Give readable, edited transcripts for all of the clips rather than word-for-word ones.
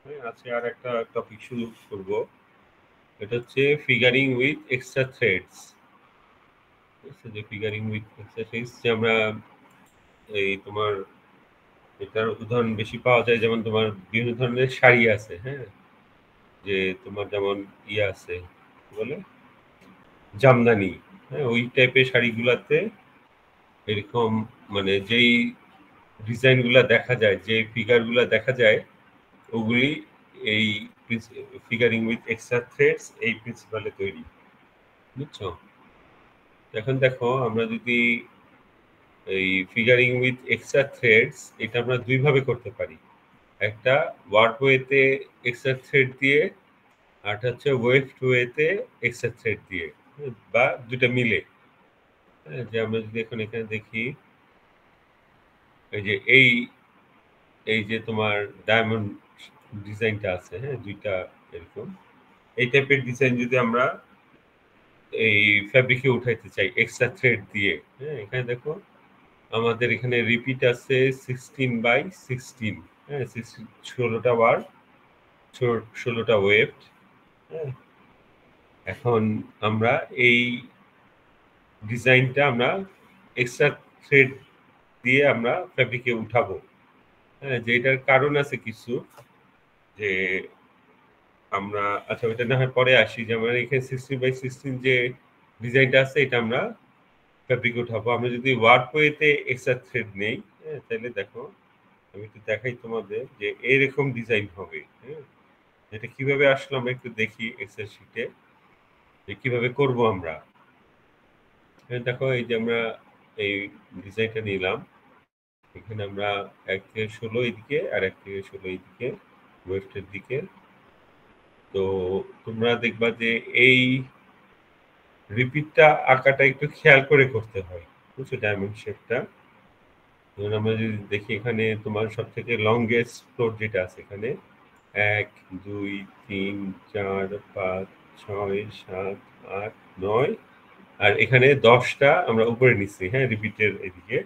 হ্যাঁ, আজকে আর একটা টপিক শুরু করব। এটা হচ্ছে ফিগারিং উইথ এক্সট্রা থ্রেডস। ঠিক আছে, যে ফিগারিং উইথ এক্সট্রা থ্রেডস যে আমরা এই তোমার এটার উদাহরণ বেশি পাওয়া যায়, যেমন তোমার বিভিন্ন ধরনের শাড়ি আছে, হ্যাঁ, যে তোমার যেমন ইয়ে আছে কি বলে জামদানি, হ্যাঁ, ওই টাইপের শাড়িগুলাতে এরকম মানে যেই ডিজাইনগুলা দেখা যায়, যে ফিগারগুলা দেখা যায়, ওগুলি এই ফিগারিং উইথ এক্সট্রা থ্রেডস এই প্রিন্সিপালে তৈরি, বুঝছো? এখন দেখো আমরা যদি এই ফিগারিং উইথ এক্সট্রা থ্রেডস এটা আমরা দুইভাবে করতে পারি। একটা ওয়ার্ড ওয়েতে এক্সট্রা থ্রেড দিয়ে, আর হচ্ছে ওয়েভড ওয়েতে এক্সট্রা থ্রেড দিয়ে, বা দুটা মিলে। হ্যাঁ, যে আমরা যদি এখন এখানে দেখি, এই যে এই যে তোমার ডায়মন্ড ডিজাইনটা আছে, হ্যাঁ, দুইটা এরকম এই টাইপের ডিজাইন যদি আমরা এই ফ্যাব্রিকে উঠাইতে চাই এক্সট্রা থ্রেড দিয়ে, হ্যাঁ, এখানে দেখো আমাদের এখানে রিপিট আছে 16/16, হ্যাঁ, 16টা ওয়ার্ড, 16টা ওয়েভ। হ্যাঁ, এখন আমরা এই ডিজাইনটা আমরা এক্সট্রা থ্রেড দিয়ে আমরা ফ্যাব্রিকে উঠাবো। হ্যাঁ, যে এটার কারণ আছে কিছু, যে আমরা আচ্ছা ওইটা না হয় পরে আসি, যে আমরা এখানে 16/16 যে ডিজাইনটা আছে এটা আমরা ফ্যাব্রিকে উঠাবো। আমরা যদি ওয়ার্ড ওয়েতে এক্সট্রা থ্রেড নেই, হ্যাঁ, তাহলে দেখো আমি একটু দেখাই তোমাদের যে এরকম ডিজাইন হবে। হ্যাঁ, এটা কিভাবে আসলো আমরা একটু দেখি এক্সেল শিটে যে কিভাবে করব আমরা। দেখো এই যে আমরা এই ডিজাইনটা নিলাম, এখানে আমরা 1 থেকে 16 এদিকে আর 1 থেকে 16 এদিকে ওয়েস্টের দিকে। তো তোমরা দেখবা যে এই রিপিটটা আঁকাটা একটু খেয়াল করে করতে হয়, বুঝছো, ডায়মন্ড শেপটা। ধরুন আমরা যদি দেখি এখানে তোমার সব থেকে লংগেস্ট ফ্লোর যেটা আছে এখানে 1 2 3 4 5 6 7 8 9, আর এখানে 10টা আমরা উপরে নিচ্ছি, হ্যাঁ, রিপিটের এদিকে,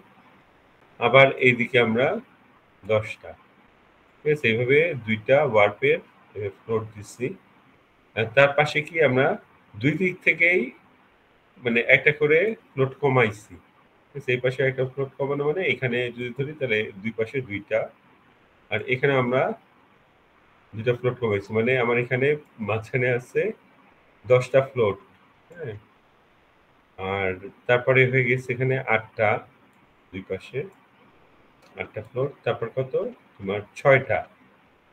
আবার এইদিকে আমরা 10টা। ঠিক আছে, এইভাবে দুইটা ওয়ার্পের ফ্লোর দিচ্ছি। আর তার পাশে কি আমরা দুই দিক থেকেই মানে একটা করে ফ্লোট কমাইছি। ঠিক আছে, এই পাশে একটা ফ্লোট কমানো মানে এখানে যদি ধরি তাহলে দুই পাশে দুইটা, আর এখানে আমরা দুইটা ফ্লোট কমাইছি, মানে আমার এখানে মাঝখানে আছে 10টা ফ্লোট। হ্যাঁ, আর তারপরে হয়ে গেছে এখানে 8টা, দুই পাশে 8টা ফ্লোর, তারপর কত তোমার 6টা।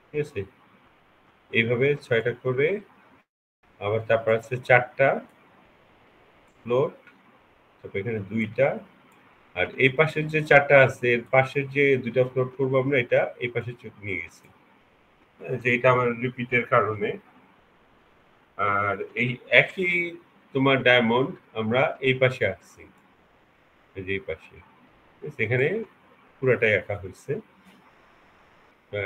ঠিক আছে, এইভাবে 6টা করে, আবার তারপর আছে 4টা ফ্লোর, তারপর এখানে 2টা, আর এই পাশের যে 4টা আছে এর পাশের যে দুইটা ফ্লোর করবো আমরা, এটা এই পাশে নিয়ে গেছি, হ্যাঁ, যে এটা আমার রিপিটের কারণে। আর এই একই তোমার ডায়মন্ড আমরা এই পাশে আসছি, এই যে এই পাশে, সেখানে পুরাটাই আঁকা হয়েছে।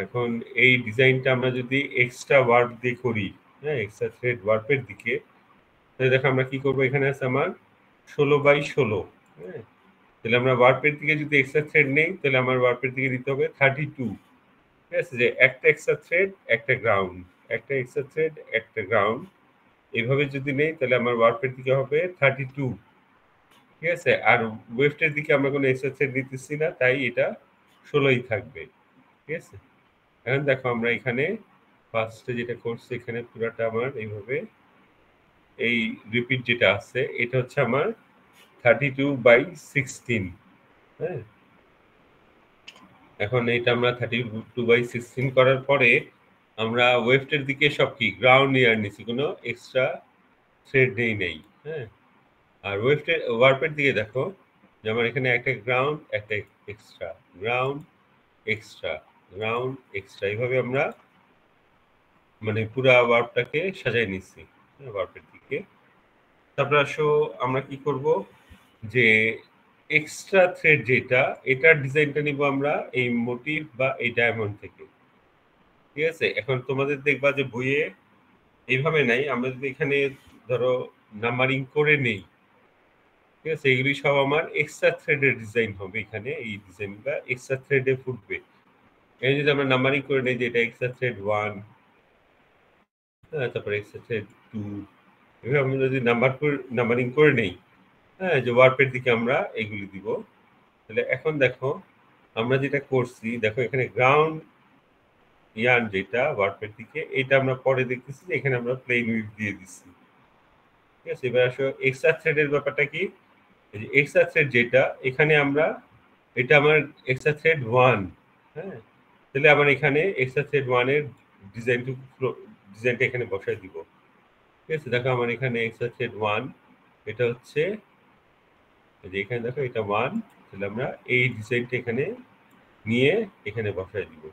এখন এই ডিজাইনটা আমরা যদি এক্সট্রা ওয়ার্ক দিয়ে করি, হ্যাঁ, এক্সট্রা থ্রেড ওয়ার্কের দিকে, তাহলে দেখো আমরা কি করবো, এখানে আছে আমার 16/16, হ্যাঁ, তাহলে আমরা ওয়ার্পের দিকে যদি এক্সট্রা থ্রেড নেই তাহলে আমার ওয়ার্পের দিকে দিতে হবে 32। ঠিক আছে, যে একটা এক্সট্রা থ্রেড একটা গ্রাউন্ড, একটা এক্সট্রা থ্রেড একটা গ্রাউন্ড, এইভাবে যদি নেই তাহলে আমার ওয়ার্পের দিকে হবে 32। ঠিক আছে, আর ওয়েফটের দিকে আমরা কোনো এক্সট্রা থ্রেড দিতেছি না, তাই এটা 16ই থাকবে। ঠিক আছে, এখন দেখো আমরা এখানে ফার্স্টে যেটা করছি, এখানে পুরাটা আমার এইভাবে এই রিপিট যেটা আছে এটা হচ্ছে আমার 32/16। হ্যাঁ, এখন এটা আমরা 32/16 করার পরে আমরা ওয়েফটের দিকে সব কি গ্রাউন্ড ইয়ার নিছি, কোনো এক্সট্রা থ্রেড নেই। হ্যাঁ, আর ওয়ার্পের দিকে দেখো যে আমার এখানে একটা গ্রাউন্ড একটা extra ground extra ground extra, এইভাবে আমরা মানে পুরা ওয়ার্পটাকে সাজাই নিচ্ছি, হ্যাঁ, ওয়ার্পের দিকে। তারপর আসো আমরা কি করব, যে এক্সট্রা থ্রেড যেটা এটার ডিজাইনটা নিব আমরা এই মোটিভ বা এই ডায়মন্ড থেকে। ঠিক আছে, এখন তোমাদের দেখবা যে বইয়ে এইভাবে নাই, আমরা যদি এখানে ধরো নাম্বারিং করে নেই, ঠিক আছে, এগুলি সব আমার এক্সট্রা থ্রেডের ডিজাইন হবে, এখানে এই ডিজাইনটা এক্সট্রা থ্রেডে ফুটবে। এই যদি আমরা নাম্বারিং করে নেই যে এটা এক্সট্রা থ্রেড 1, হ্যাঁ, তারপরে এক্সট্রা থ্রেড 2, এভাবে আমরা যদি নাম্বারিং করে নেই, হ্যাঁ, যে ওয়ার্পের দিকে আমরা এগুলি দিব, তাহলে এখন দেখো আমরা যেটা করছি, দেখো এখানে গ্রাউন্ড ইয়ার্ন যেটা ওয়ার্পের দিকে, এটা আমরা পরে দেখতেছি যে এখানে আমরা প্লেন উইডথ দিয়ে দিচ্ছি। ঠিক আছে, এবার আসো এক্সট্রা থ্রেডের ব্যাপারটা কি, এই যে এক্সট্রা থ্রেড যেটা এখানে আমরা, এটা আমার এক্সট্রা থ্রেড 1, হ্যাঁ, তাহলে আমার এখানে এক্সট্রা থ্রেড 1 এর ডিজাইনটা এখানে বসাই দিব। ঠিক আছে, দেখো আমার এখানে এক্সট্রা থ্রেড 1, এটা হচ্ছে এই যে এখানে দেখো এটা 1, তাহলে আমরা এই ডিজাইনটা এখানে নিয়ে এখানে বসাই দিব।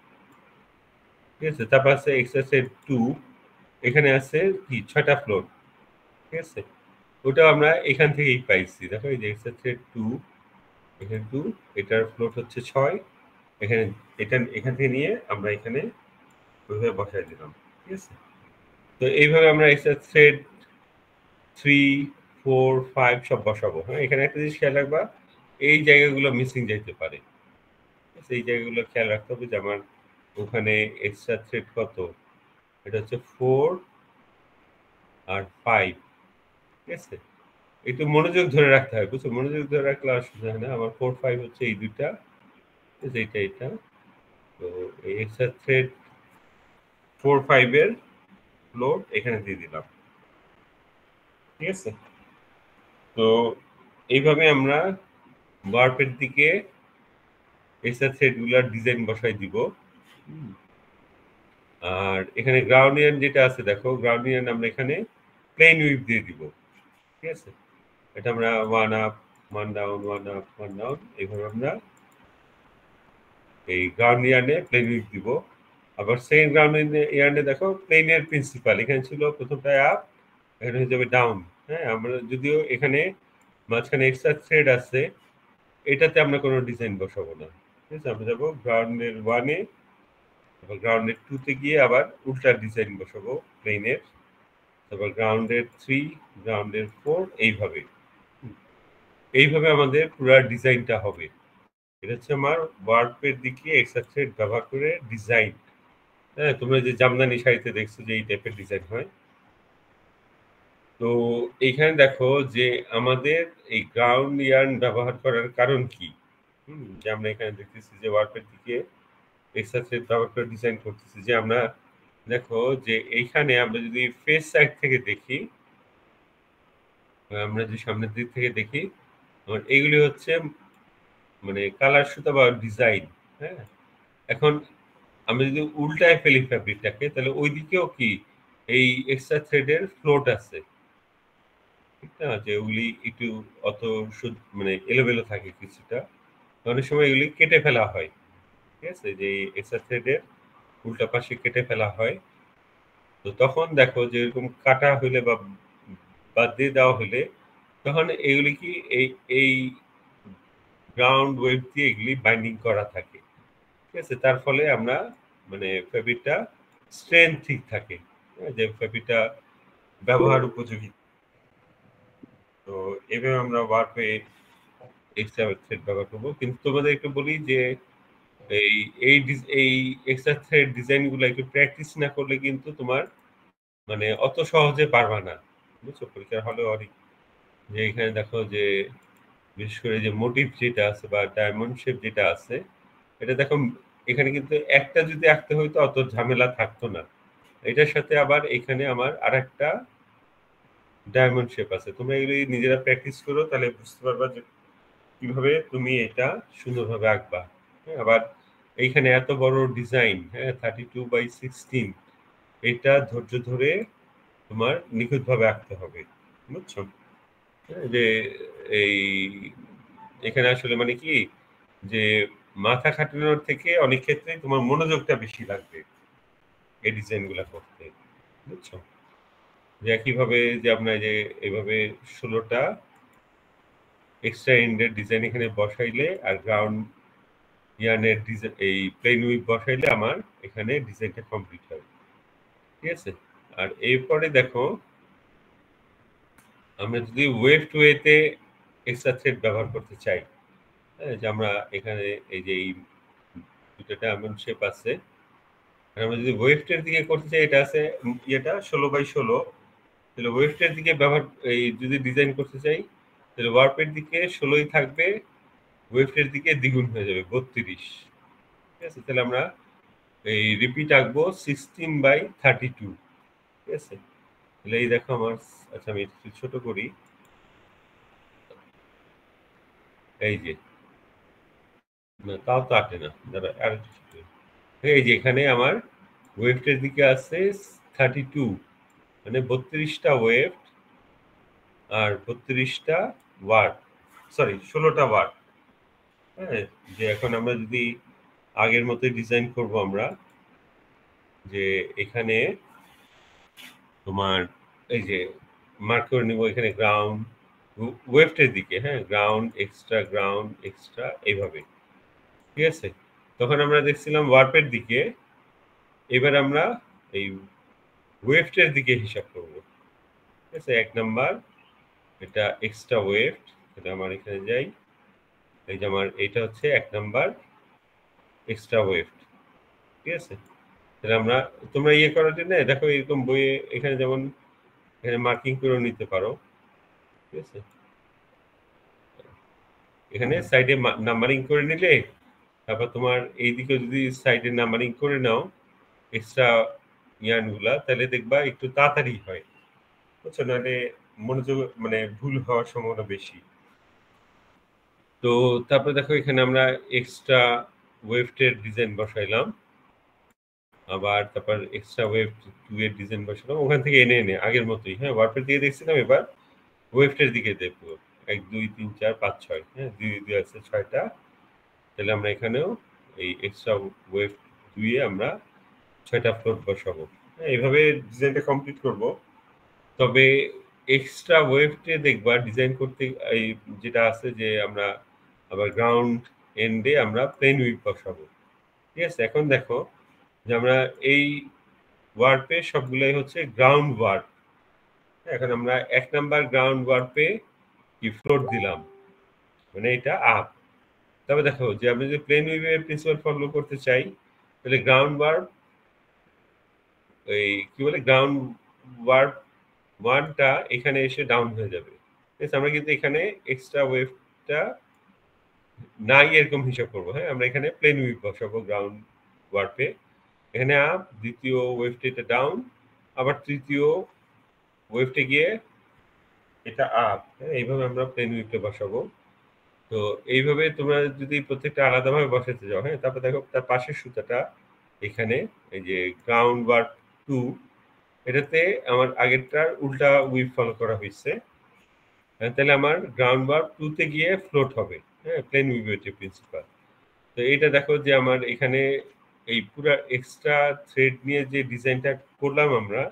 ঠিক আছে, তারপর আছে এক্সট্রা থ্রেড 2, এখানে আছে কি 6টা ফ্লোর। ঠিক আছে, ওটা আমরা এখান থেকেই পাইছি, দেখো এই যে এক্সট্রা থ্রেড 2, এখানে 2, এটার ফ্লোর হচ্ছে 6, এখানে এখান থেকে নিয়ে আমরা এখানে ওইভাবে বসাই দিলাম। ঠিক আছে, তো এইভাবে আমরা এক্সট্রা থ্রেড 3, 4, 5 সব বসাবো। হ্যাঁ, এখানে একটা জিনিস খেয়াল রাখবা, এই জায়গাগুলো মিসিং যাইতে পারে। এই জায়গাগুলো খেয়াল রাখতে হবে যে আমার ওখানে এক্সট্রা থ্রেড কত, এটা হচ্ছে 4 আর 5। ঠিক আছে, একটু মনোযোগ ধরে রাখতে হয়, বুঝছো, মনোযোগ ধরে রাখলে অসুবিধা হয় না। আমার 4, 5 হচ্ছে এই দুইটা, এটা। তো এই এক্সট্রা থ্রেড 4, 5 এর লোড এখানে দিয়ে দিলাম। ঠিক আছে, তো এইভাবে আমরা ওয়ার্পের দিকে এক্সট্রা থ্রেডগুলোর ডিজাইন বসাই দিব। আর এখানে গ্রাউন্ড ইয়ার্ন যেটা আছে, দেখো গ্রাউন্ড ইয়ার্ন আমরা এখানে প্লেন উইডথ দিয়ে দিব। ঠিক আছে, এটা আমরা 1 আপ 1 ডাউন 1 আপ 1 ডাউন, এইভাবে আমরা এই গ্রাউন্ড ইয়ার্নে প্লেন উইডথ দিব। আবার সেকেন্ড গ্রাউন্ড ইয়ার্নে দেখো প্লেনের প্রিন্সিপাল এখানে ছিল প্রথমটা আপ, এখানে হয়ে যাবে ডাউন। হ্যাঁ, আমরা যদিও এখানে মাঝখানে এক্সট্রা থ্রেড আছে, এটাতে আমরা কোনো ডিজাইন বসাবো না। ঠিক আছে, আমরা যাবো গ্রাউন্ডের 1-এ, তারপর গ্রাউন্ডের 2-তে গিয়ে আবার উল্টা ডিজাইন বসাবো প্লেনের, তারপর গ্রাউন্ডের 3, গ্রাউন্ডের 4, এইভাবে আমাদের পুরো ডিজাইনটা হবে। এটা হচ্ছে আমার ওয়ার্পের দিকে এক্সট্রা থ্রেড ব্যবহার করে ডিজাইন। হ্যাঁ, তোমরা যে জামদানি শাড়িতে দেখছো যে এই টাইপের ডিজাইন হয়। তো এইখানে দেখো যে আমাদের এই গ্রাউন্ড ইয়ার্ন ব্যবহার করার কারণ কি, যে আমরা এখানে দেখতেছি যে ওয়ার্পের দিকে এক্সট্রা থ্রেড ব্যবহার করে ডিজাইন করতেছি, যে আমরা দেখো যে এইখানে আমরা যদি ফেস সাইড থেকে দেখি, আমরা যদি সামনের দিক থেকে দেখি, এইগুলি হচ্ছে মানে কালার সুতা বা ডিজাইন। হ্যাঁ, এখন আমরা যদি উল্টায় ফেলি ফ্যাব্রিকটাকে, তাহলে ওই দিকেও কি এই এক্সট্রা থ্রেডের ফ্লোট আছে, ঠিক না, যে ওগুলি একটু অত মানে এলোমেলো থাকে কিছুটা, অনেক সময় এগুলি কেটে ফেলা হয়। ঠিক আছে, যে এক্সট্রা থ্রেডের উল্টা পাশে কেটে ফেলা হয়। তো তখন দেখো যে এরকম কাটা হইলে বা বাদ দিয়ে দেওয়া হলে, তখন এগুলি কি এই এই গ্রাউন্ড ওয়েব দিয়ে এগুলি বাইন্ডিং করা থাকে। ঠিক আছে, তার ফলে আমরা মানে ফেব্রিকটা স্ট্রেংথ ঠিক থাকে, যে ফেব্রিকটা ব্যবহার উপযোগী। তো এভাবে আমরা ওয়ার্পে এক্সট্রা থ্রেড ব্যবহার করবো। কিন্তু তোমাদের একটু বলি যে এই এই এক্সট্রা থ্রেড ডিজাইন গুলো একটু প্র্যাকটিস না করলে কিন্তু তোমার মানে অত সহজে পারবা না, বুঝছো, পরীক্ষার হলে অনেক, যে এখানে দেখো যে বিশেষ করে যে মোটিভ যেটা আছে বা ডায়মন্ড শেপ যেটা আছে, এটা দেখো এখানে কিন্তু একটা যদি আঁকতে হইতো অত ঝামেলা থাকতো না। এটার সাথে আবার এখানে আমার আরেকটা ডায়মন্ড শেপ আছে। তোমরা এগুলি নিজেরা প্র্যাকটিস করো, তাহলে বুঝতে পারবা যে কিভাবে তুমি এটা সুন্দরভাবে আঁকবা। হ্যাঁ, আবার এইখানে এত বড় ডিজাইন, হ্যাঁ, 32/16, এটা ধৈর্য ধরে তোমার নিখুঁতভাবে আঁকতে হবে, বুঝছো। হ্যাঁ, যে এই এখানে আসলে মানে কি, যে মাথা খাটানোর থেকে অনেক ক্ষেত্রে তোমার মনোযোগটা বেশি লাগবে এই ডিজাইন গুলা করতে, বুঝছো। যে একইভাবে যে আমরা যে এইভাবে 16টা এক্সট্রা এন্ডের ডিজাইন এখানে বসাইলে আর গ্রাউন্ড ইয়ার্নের ডিজাইন এই প্লেন উইথ বসাইলে আমার এখানে ডিজাইনটা কমপ্লিট হয়। ঠিক আছে, আর এরপরে দেখো আমরা যদি ওয়েভ ওয়েতে এক্সট্রা থ্রেড ব্যবহার করতে চাই, হ্যাঁ, যে আমরা এখানে এই যে এই এটা এমন শেপ আছে। আর আমরা যদি ওয়েফটের দিকে করতে চাই, এটা আছে ইয়েটা 16x16, তাহলে ওয়েফটের দিকে এই যদি ডিজাইন করতে চাই, তাহলে ওয়ার্পের দিকে 16ই থাকবে, ওয়েফটের দিকে দ্বিগুণ হয়ে যাবে 32। ঠিক আছে, তাহলে আমরা এই রিপিট আঁকবো 16/32। ঠিক আছে, তাহলে এই দেখো আমার, আচ্ছা আমি একটু ছোট করি, এই যে না তাও তো আটে না, দাঁড়া আর একটু ছোট করি। এই যে এখানে আমার ওয়েফটের দিকে আছে 32, মানে 32টা ওয়েফট আর 32টা ওয়ার্ড, সরি 16টা ওয়ার্ড। হ্যাঁ, যে এখন আমরা যদি আগের মতোই ডিজাইন করব আমরা, যে এখানে তোমার এই যে মার্ক করে নিব এখানে গ্রাউন্ড ওয়েফটের দিকে, হ্যাঁ গ্রাউন্ড এক্সট্রা এইভাবে। ঠিক আছে, তখন আমরা দেখছিলাম ওয়ার্পের দিকে, এবার আমরা এই ওয়েফটের দিকে হিসাব করব। ঠিক আছে, 1 নাম্বার এটা এক্সট্রা ওয়েফট, এটা আমার এখানে যাই, এই যে আমার এটা হচ্ছে 1 নাম্বার এক্সট্রা ওয়েফট। ঠিক আছে, তাহলে আমরা, তোমরা ইয়ে করার জন্য দেখো এরকম বইয়ে এখানে যেমন এখানে মার্কিং করে নিতে পারো। ঠিক আছে, এখানে সাইডে নাম্বারিং করে নিলে, তারপর তোমার এইদিকে যদি সাইডে নাম্বারিং করে নাও এক্সট্রা ইয়ানগুলা, তাহলে দেখবা একটু তাড়াতাড়ি হয়, বুঝছো, নাহলে মনোযোগ মানে ভুল হওয়ার সম্ভাবনা বেশি। তো তারপরে দেখো এখানে আমরা এক্সট্রা ওয়েফটের ডিজাইন বসাইলাম, আবার তারপর এক্সট্রা ওয়েভ 2 এর ডিজাইন বসালাম, ওখান থেকে এনে এনে আগের মতোই, হ্যাঁ ওয়ার্পের দিকে দেখছিলাম, এবার ওয়েভটের দিকে দেখবো 1 2 3 4 5 6, হ্যাঁ 2 2 আছে 6টা, তাহলে আমরা এখানেও এই এক্সট্রা ওয়েভ 2 এ আমরা 6টা ফ্লোট বসাবো। হ্যাঁ, এইভাবে ডিজাইনটা কমপ্লিট করব। তবে এক্সট্রা ওয়েভটে দেখবা ডিজাইন করতে এই যেটা আছে যে আমরা আবার গ্রাউন্ড এন্ডে আমরা প্লেন উইভ বসাবো। ঠিক আছে, এখন দেখো যে আমরা এই ওয়ার্পে সবগুলাই হচ্ছে গ্রাউন্ড ওয়ার্প। এখন আমরা 1 নাম্বার গ্রাউন্ড ওয়ার্পে কি ফ্লোট দিলাম, মানে এটা আপ। তবে দেখো যে আমি যদি প্লেন উইভের প্রিন্সিপাল ফলো করতে চাই, তাহলে গ্রাউন্ড ওয়ার্প এই কি বলে গ্রাউন্ড ওয়ার্প 1টা এখানে এসে ডাউন হয়ে যাবে। ঠিক আছে, আমরা কিন্তু এখানে এক্সট্রা ওয়েভটা নাই এরকম হিসাব করবো। হ্যাঁ, আমরা এখানে প্লেন উইভ বসাবো গ্রাউন্ড ওয়ার্পে, এখানে আপ, দ্বিতীয় ওয়েভটা এটা ডাউন, আবার তৃতীয় ওয়েভটে গিয়ে এটা আপ। হ্যাঁ, এইভাবে আমরা প্লেন উইভটা বসাবো। তো এইভাবে তোমরা যদি প্রত্যেকটা আলাদাভাবে বসাতে যাও, হ্যাঁ তারপর দেখো তার পাশের সুতাটা এখানে এই যে গ্রাউন্ড ওয়ার্প 2, এটাতে আমার আগেরটার উল্টা উইভ ফলো করা হয়েছে। হ্যাঁ, তাহলে আমার গ্রাউন্ড ওয়ার্প 2 তে গিয়ে ফ্লোট হবে, হ্যাঁ প্লেন উইভের প্রিন্সিপাল। তো এটা দেখো যে আমার এখানে এই পুরো এক্সট্রা থ্রেড নিয়ে যে ডিজাইনটা করলাম আমরা,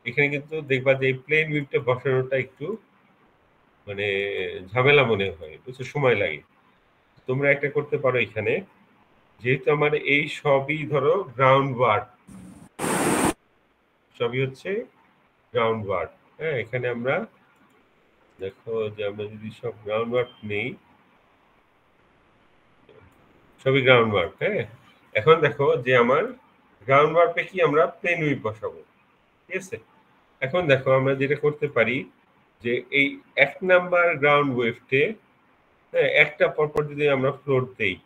এখানে কিন্তু দেখবা যে এই প্লেন উইভটা বসানোটা একটু মানে ঝামেলা মনে হয়, বুঝছো, সময় লাগে। তোমরা একটা করতে পারো, এখানে যেহেতু আমার এই সবই ধরো গ্রাউন্ড ওয়ার্ড, সবই হচ্ছে গ্রাউন্ড ওয়ার্ড, হ্যাঁ এখানে আমরা দেখো যে আমরা যদি সব গ্রাউন্ড ওয়ার্ড নেই, সবই গ্রাউন্ড ওয়ার্ড। হ্যাঁ, এখন দেখো যে আমার গ্রাউন্ড ওয়ার্ডে কি আমরা প্লেন উইভ বসাবো। ঠিক আছে, এখন দেখো আমরা যেটা করতে পারি যে এই 1 নাম্বার গ্রাউন্ড ওয়েভটে, হ্যাঁ একটা পরপর যদি আমরা ফ্লোট দেই,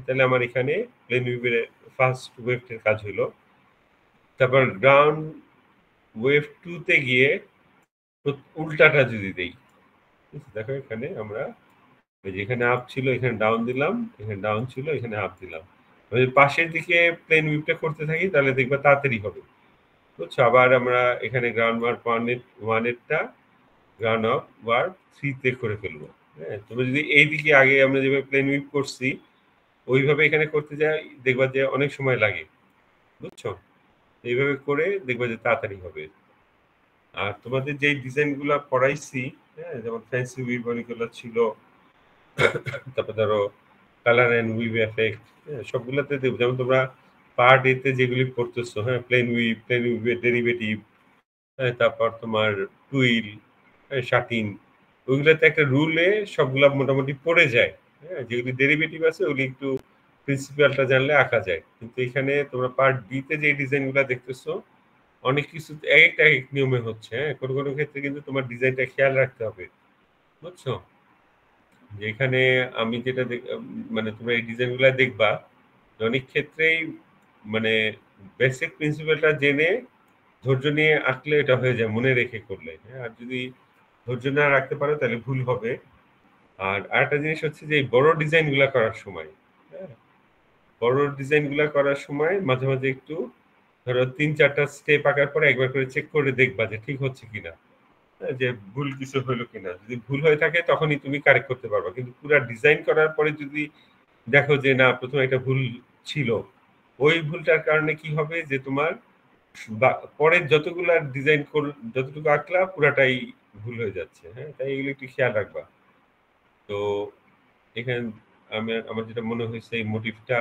তাহলে আমার এখানে প্লেন উইভের ফার্স্ট ওয়েভটের কাজ হলো। তারপর গ্রাউন্ড ওয়েভ 2 তে গিয়ে উল্টাটা যদি দেই, দেখো এখানে আমরা যেখানে আপ ছিল এখানে ডাউন দিলাম, এখানে ডাউন ছিল এখানে আপ দিলাম, পাশের দিকে প্লেন উইভটা করতে থাকি তাহলে দেখবা তাড়াতাড়ি হবে, বুঝছো। আবার আমরা এখানে গ্রাউন্ড ওয়ার্প 1 এরটা গ্রাউন্ড ওয়ার্প 3 তে করে ফেলবো। হ্যাঁ, তুমি যদি এইদিকে আগে আমরা যেভাবে প্লেন উইভ করছি ওইভাবে এখানে করতে যাই, দেখবা যে অনেক সময় লাগে, বুঝছো। এইভাবে করে দেখবা যে তাড়াতাড়ি হবে। আর তোমাদের যে ডিজাইনগুলো পড়াইছি, হ্যাঁ যেমন ফ্যান্সি উইভ অনেকগুলো ছিল, তারপর ধরো কালার এন্ড উইভ এফেক্ট, সবগুলোতে দেখবো, যেমন তোমরা পার্ট এতে যেগুলি পড়তেছো, হ্যাঁ প্লেন উইভের ডেরিভেটিভ, হ্যাঁ তারপর তোমার টুইল, শাটিন, ওইগুলোতে একটা রুলে সবগুলা মোটামুটি পড়ে যায়। হ্যাঁ, যেগুলি ডেরিভেটিভ আছে ওগুলি একটু প্রিন্সিপালটা জানলে আঁকা যায়। কিন্তু এখানে তোমরা পার্ট বি তে যে ডিজাইনগুলা দেখতেছো অনেক কিছু একেকটা একেক নিয়মে হচ্ছে, হ্যাঁ? কোনো ক্ষেত্রে কিন্তু তোমার ডিজাইনটা খেয়াল রাখতে হবে। বুঝছো? যে এখানে আমি যেটা মানে তোমরা এই ডিজাইনগুলা দেখবা অনেক ক্ষেত্রেই মানে বেসিক প্রিন্সিপালটা জেনে ধৈর্য নিয়ে আঁকলে এটা হয়ে যায় মনে রেখে করলে, হ্যাঁ? আর যদি ধৈর্য না রাখতে পারো তাহলে ভুল হবে। আর আরেকটা জিনিস হচ্ছে যে এই বড় ডিজাইনগুলা করার সময়, হ্যাঁ? বড় ডিজাইনগুলা করার সময় মাঝে, মাঝে একটু ধরো ৩-৪ টা স্টেপ আঁকার পরে একবার করে চেক করে দেখবা যে ঠিক হচ্ছে কিনা। হ্যাঁ? যে ভুল কিছু হইলো কিনা। যদি ভুল হয়ে থাকে তখনই তুমি কারেক্ট করতে পারবা। কিন্তু পুরা ডিজাইন করার পরে যদি দেখো যে না ১ম এ একটা ভুল ছিল। ওই ভুলটার কারণে কি হবে যে তোমার বা পরের যতগুলা ডিজাইন যতটুকু আঁকলা পুরাটাই ভুল হয়ে যাচ্ছে। হ্যাঁ? তাই এগুলো একটু খেয়াল রাখবা। তো এখানে আমার যেটা মনে হয়েছে এই মোটিভটা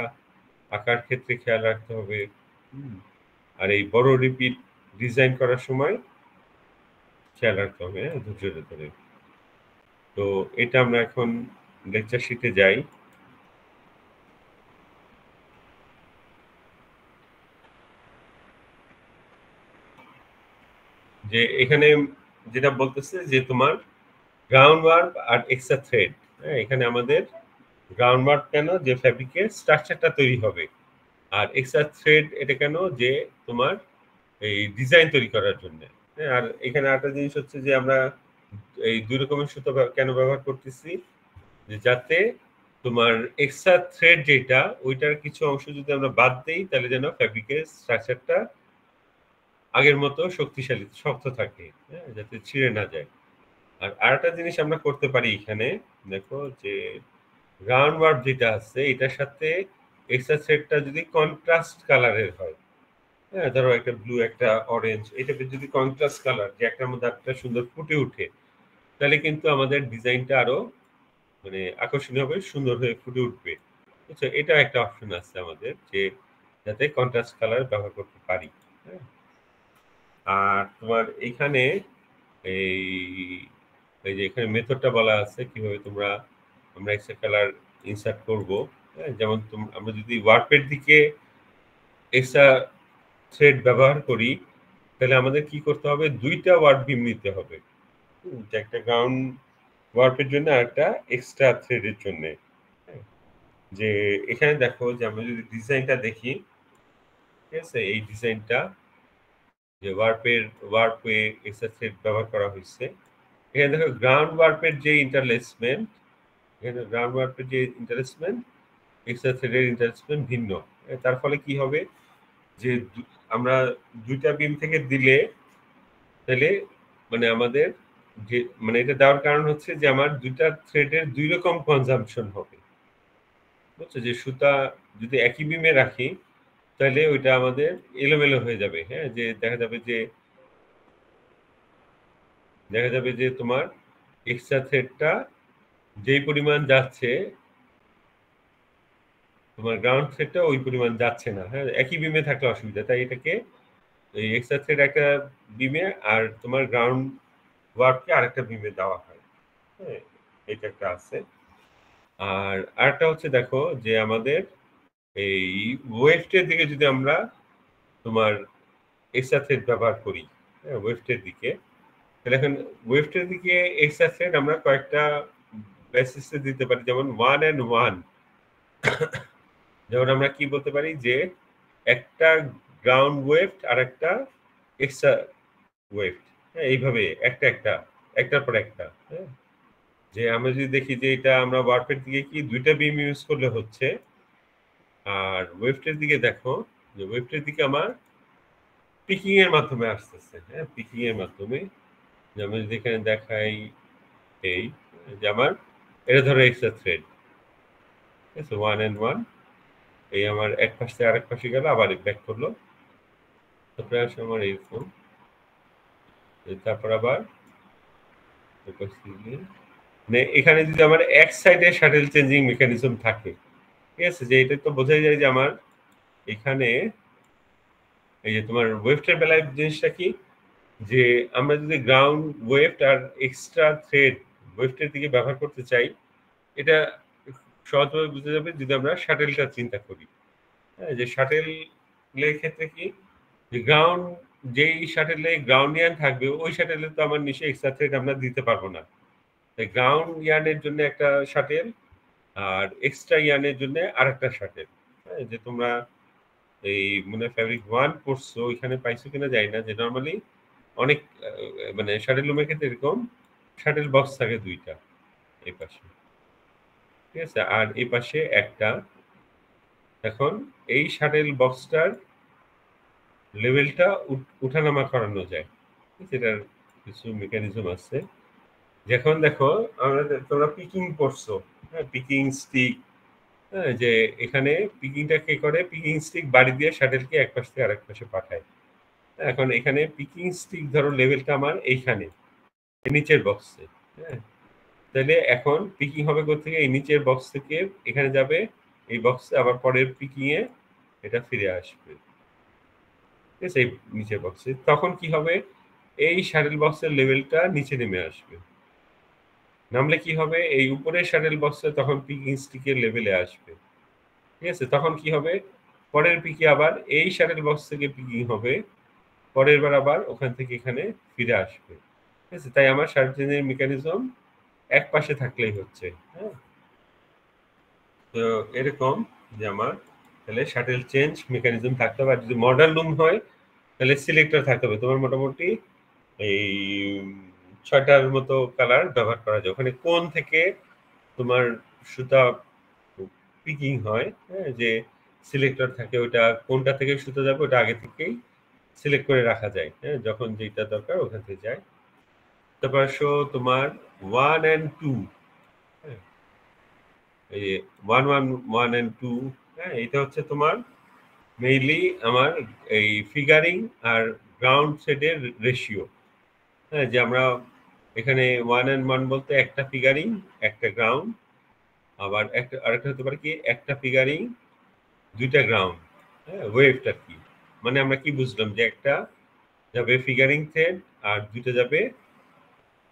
আঁকার ক্ষেত্রে খেয়াল রাখতে হবে। হুম? আর এই বড় রিপিট ডিজাইন করার সময় খেয়াল রাখতে হবে, হ্যাঁ? ধৈর্য ধরে। তো এটা আমরা এখন লেকচার শিটে যাই। যে এখানে যেটা বলতেছে যে তোমার গ্রাউন্ড ওয়ার্ক আর এক্সট্রা থ্রেড, হ্যাঁ? এখানে আমাদের গ্রাউন্ড ওয়ার্ক কেন যে ফ্যাব্রিকের স্ট্রাকচারটা তৈরি হবে। আর এক্সট্রা থ্রেড এটা কেন যে তোমার এই ডিজাইন তৈরি করার জন্য। হ্যাঁ? আর এখানে আরেকটা জিনিস হচ্ছে যে আমরা এই ২ রকমের সুতো কেন ব্যবহার করতেছি? যে যাতে তোমার এক্সট্রা থ্রেড যেটা ওইটার কিছু অংশ যদি আমরা বাদ দেই তাহলে যেন ফ্যাব্রিকের স্ট্রাকচারটা আগের মতো শক্তিশালী শক্ত থাকে, হ্যাঁ? যাতে ছিঁড়ে না যায়। আর আরেকটা জিনিস আমরা করতে পারি এখানে দেখো যে গ্রাউন্ড ওয়ার্ক যেটা আছে এটার সাথে এক্সট্রা থ্রেডটা যদি কন্ট্রাস্ট কালারের হয়, হ্যাঁ? ধরো একটা ব্লু একটা অরেঞ্জ এটা যদি কন্ট্রাস্ট কালার যে একটার মধ্যে একটা সুন্দর ফুটে উঠে তাহলে কিন্তু আমাদের ডিজাইনটা আরো মানে আকর্ষণীয় হবে, সুন্দর হয়ে ফুটে উঠবে। বুঝছো? এটা একটা অপশন আছে আমাদের যে যাতে কন্ট্রাস্ট কালার ব্যবহার করতে পারি। হ্যাঁ? আর তোমার এইখানে এই এই যে এখানে মেথডটা বলা আছে কিভাবে আমরা এক্সট্রা কালার ইনসার্ট করব। হ্যাঁ? যেমন আমরা যদি ওয়ার্পের দিকে এক্সট্রা থ্রেড ব্যবহার করি তাহলে আমাদের কি করতে হবে ২ টা ওয়ার্প বিম নিতে হবে। যে একটা গ্রাউন্ড ওয়ার্পের জন্য আর একটা এক্সট্রা থ্রেডের জন্য। হ্যাঁ? যে এখানে দেখো যে আমরা যদি ডিজাইনটা দেখি, ঠিক আছে? এই ডিজাইনটা যে ওয়ার্পে এক্সট্রা থ্রেড ব্যবহার করা হয়েছে। এখানে দেখো গ্রাউন্ড ওয়ার্পের যে ইন্টারলেসমেন্ট, এখানে গ্রাউন্ড ওয়ার্পের যে ইন্টারলেসমেন্ট এক্সট্রা থ্রেডের ইন্টারলেসমেন্ট ভিন্ন। তার ফলে কি হবে যে আমরা ২ টা বিম থেকে দিলে তাহলে মানে আমাদের যে মানে এটা দেওয়ার কারণ হচ্ছে যে আমার ২ টা থ্রেডের ২ রকম কনজাম্পশন হবে। বুঝছো? যে সুতা যদি একই বিমে রাখি তাহলে ওইটা আমাদের এলোমেলো হয়ে যাবে। হ্যাঁ? যে দেখা যাবে যে তোমার এক্সট্রা থ্রেডটা যেই পরিমাণ যাচ্ছে তোমার গ্রাউন্ড থ্রেডটা ওই পরিমাণ যাচ্ছে না। হ্যাঁ? একই বিমে থাকলে অসুবিধা। তাই এটাকে এই এক্সট্রা থ্রেড একটা বিমে আর তোমার গ্রাউন্ড ওয়ার্ককে আরেকটা বিমে দেওয়া হয়। হ্যাঁ? এটা একটা আছে। আর আরেকটা হচ্ছে দেখো যে আমাদের এই ওয়েস্টের দিকে যদি আমরা তোমার এক্সট্রা থ্রেড ব্যবহার করি, হ্যাঁ? ওয়েস্টের দিকে তাহলে এখন ওয়েস্টের দিকে এক্সট্রা থ্রেড আমরা কয়েকটা বেসিসে দিতে পারি যেমন 1 and 1 যেমন আমরা কি বলতে পারি যে একটা গ্রাউন্ড ওয়েভড আর একটা এক্সট্রা ওয়েভড, হ্যাঁ? এইভাবে একটার পর একটা, হ্যাঁ? যে আমরা যদি দেখি যে এটা আমরা ওয়ার্পের দিকে কি ২ টা বিম ইউজ করলে হচ্ছে আর ওয়েভড এর দিকে দেখো যে ওয়েভড এর দিকে আমার পিকিং এর মাধ্যমে আসতেছে, হ্যাঁ? পিকিং এর মাধ্যমে যে আমরা যদি এখানে দেখাই এই যে আমার এটা ধরো এক্সট্রা থ্রেড, ঠিক আছে? 1 and 1 এই আমার এক পাশ থেকে আরেক পাশে গেল আবার ব্যাক করলো। তারপরে আসে আমার এরকম তারপর আবার মানে এখানে যদি আমার এক সাইডে শাটল চেঞ্জিং মেকানিজম থাকে, ঠিক আছে? যে এটা তো বোঝাই যায় যে আমার এখানে এই যে তোমার ওয়েভটার বেলায় জিনিসটা কি যে আমরা যদি গ্রাউন্ড ওয়েভড আর এক্সট্রা থ্রেড ওয়েভটার দিকে ব্যবহার করতে চাই এটা সহজভাবে বুঝে যাবে যদি আমরা শাটেলটা চিন্তা করি। হ্যাঁ, যে শাটেলের ক্ষেত্রে কি যে গ্রাউন্ড যেই শাটেলে গ্রাউন্ড ইয়ার্ন থাকবে ওই শাটেলে তো আমার নিচে এক্সট্রা থ্রেড আমরা দিতে পারবো না। তাই গ্রাউন্ড ইয়ার্নের জন্য একটা শাটেল আর এক্সট্রা ইয়ার্নের জন্য আরেকটা শাটেল। হ্যাঁ, যে তোমরা এই মানে ফেব্রিক 1 পড়ছো ওইখানে পাইছো কিনা জানি না যে নরমালি অনেক মানে শাটেল লুমের ক্ষেত্রে এরকম শাটেল বক্স থাকে ২ টা এই পাশে। ঠিক আছে? আর এই পাশে একটা। এখন এই শাটেল বক্সটার লেভেলটা উঠানামা করানো যায়। এটার কিছু মেকানিজম আছে। যখন দেখো তোমরা পিকিং করছো, হ্যাঁ? পিকিং স্টিক, হ্যাঁ? যে এখানে পিকিংটা কে করে? পিকিং স্টিক বাড়ি দিয়ে শাটেলকে এক পাশ থেকে আরেক পাশে পাঠায়। এখন এখানে পিকিং স্টিক ধরো লেভেলটা আমার এইখানে, নিচের বক্সে, হ্যাঁ? তাহলে এখন পিকিং হবে কোত্থেকে? এই নিচের বক্স থেকে এখানে যাবে, এই বক্সে আবার পরের পিকিং এ এটা ফিরে আসবে। ঠিক আছে? এই নিচের বক্সে। তখন কি হবে? এই শাটেল বক্সের লেভেলটা নিচে নেমে আসবে। নামলে কি হবে? এই উপরের শাটেল বক্সে তখন পিকিং স্টিকের লেভেলে আসবে। ঠিক আছে? তখন কি হবে? পরের পিকে আবার এই শাটেল বক্স থেকে পিকিং হবে। পরের বার আবার ওখান থেকে এখানে ফিরে আসবে। ঠিক আছে? তাই আমার শাটেল চেঞ্জের মেকানিজম এক পাশে থাকলেই হচ্ছে। হ্যাঁ? তো এরকম যে আমার তাহলে শাটেল চেঞ্জ মেকানিজম থাকতে হবে। আর যদি মডার্ন লুম হয় তাহলে সিলেক্টর থাকতে হবে। তোমার মোটামুটি এই ৬ টার মতো কালার ব্যবহার করা যায়। ওখানে কোন থেকে তোমার সুতা পিকিং হয়, হ্যাঁ? যে সিলেক্টর থাকে ওটা কোনটা থেকে সুতা যাবে ওটা আগে থেকেই সিলেক্ট করে রাখা যায়। হ্যাঁ? যখন যেটা দরকার ওখান থেকে যায়। তারপর আসো তোমার 1 অ্যান্ড 2, হ্যাঁ? এই 1, 1, 1 অ্যান্ড 2, হ্যাঁ? এটা হচ্ছে তোমার মেইনলি আমার এই ফিগারিং আর গ্রাউন্ড সেটের রেশিও। হ্যাঁ? যে আমরা এখানে 1 অ্যান্ড 1 বলতে একটা ফিগারিং, একটা গ্রাউন্ড, আবার আরেকটা হতে পারে কি একটা ফিগারিং, ২ টা গ্রাউন্ড। হ্যাঁ? ওয়েভটা কি? মানে আমরা কি বুঝলাম যে একটা যাবে ফিগারিং থ্রেড আর ২ টা যাবে